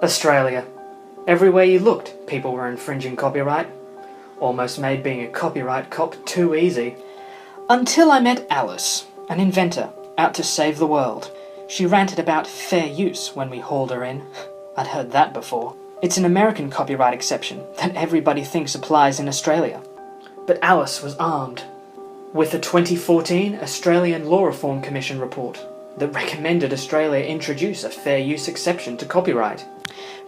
Australia. Everywhere you looked, people were infringing copyright. Almost made being a copyright cop too easy. Until I met Alice, an inventor, out to save the world. She ranted about fair use when we hauled her in. I'd heard that before. It's an American copyright exception that everybody thinks applies in Australia. But Alice was armed with the 2014 Australian Law Reform Commission report that recommended Australia introduce a fair use exception to copyright.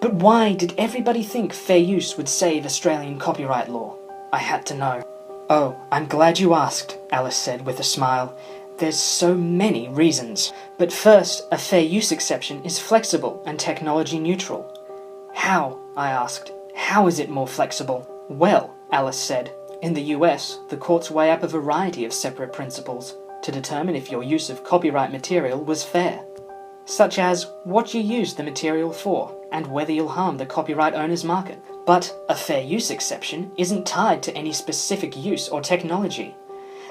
But why did everybody think fair use would save Australian copyright law? I had to know. Oh, I'm glad you asked, Alice said with a smile. There's so many reasons. But first, a fair use exception is flexible and technology neutral. How? I asked. How is it more flexible? Well, Alice said, in the US, the courts weigh up a variety of separate principles to determine if your use of copyright material was fair, such as what you used the material for and whether you'll harm the copyright owner's market. But a fair use exception isn't tied to any specific use or technology.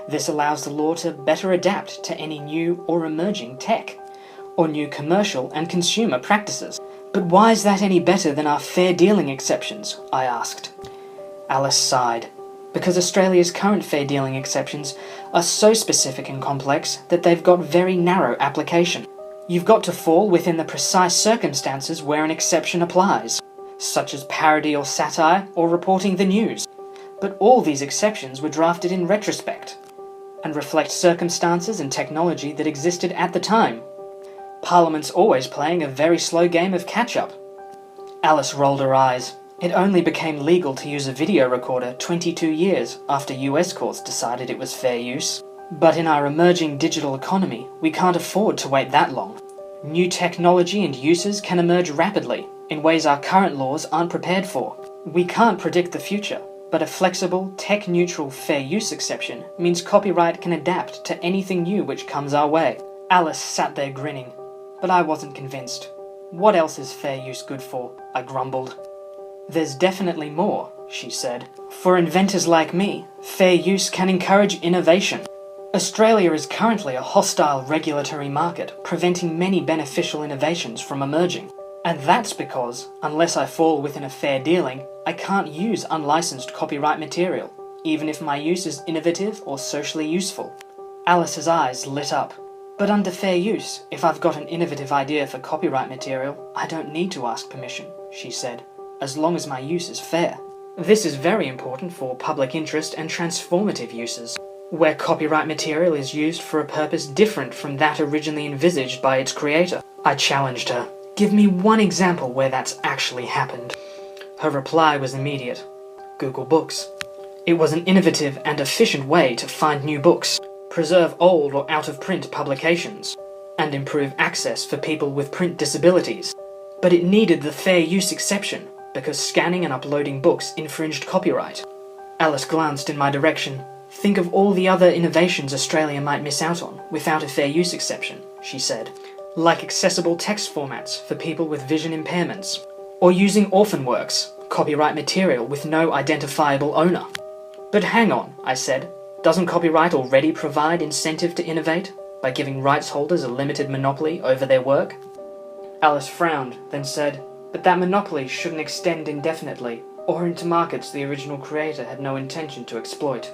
This allows the law to better adapt to any new or emerging tech, or new commercial and consumer practices. But why is that any better than our fair dealing exceptions? I asked. Alice sighed. Because Australia's current fair dealing exceptions are so specific and complex that they've got very narrow application. You've got to fall within the precise circumstances where an exception applies, such as parody or satire or reporting the news. But all these exceptions were drafted in retrospect and reflect circumstances and technology that existed at the time. Parliament's always playing a very slow game of catch-up. Alice rolled her eyes. It only became legal to use a video recorder 22 years after US courts decided it was fair use. But in our emerging digital economy, we can't afford to wait that long. New technology and uses can emerge rapidly in ways our current laws aren't prepared for. We can't predict the future, but a flexible, tech-neutral fair use exception means copyright can adapt to anything new which comes our way. Alice sat there grinning, but I wasn't convinced. What else is fair use good for? I grumbled. There's definitely more, she said. For inventors like me, fair use can encourage innovation. Australia is currently a hostile regulatory market, preventing many beneficial innovations from emerging. And that's because, unless I fall within a fair dealing, I can't use unlicensed copyright material, even if my use is innovative or socially useful. Alice's eyes lit up. But under fair use, if I've got an innovative idea for copyright material, I don't need to ask permission, she said, as long as my use is fair. This is very important for public interest and transformative uses, where copyright material is used for a purpose different from that originally envisaged by its creator. I challenged her. Give me one example where that's actually happened. Her reply was immediate. Google Books. It was an innovative and efficient way to find new books, preserve old or out-of-print publications, and improve access for people with print disabilities. But it needed the fair use exception, because scanning and uploading books infringed copyright. Alice glanced in my direction. Think of all the other innovations Australia might miss out on without a fair use exception, she said. Like accessible text formats for people with vision impairments, or using orphan works, copyright material with no identifiable owner. But hang on, I said. Doesn't copyright already provide incentive to innovate by giving rights holders a limited monopoly over their work? Alice frowned, then said, but that monopoly shouldn't extend indefinitely, or into markets the original creator had no intention to exploit.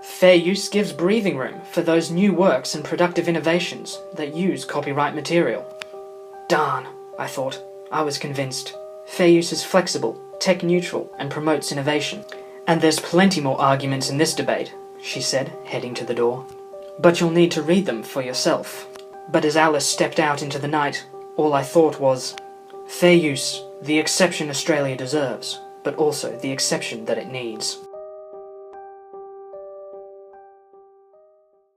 Fair use gives breathing room for those new works and productive innovations that use copyright material. Darn, I thought. I was convinced. Fair use is flexible, tech-neutral, and promotes innovation. And there's plenty more arguments in this debate, she said, heading to the door. But you'll need to read them for yourself. But as Alice stepped out into the night, all I thought was, fair use, the exception Australia deserves, but also the exception that it needs.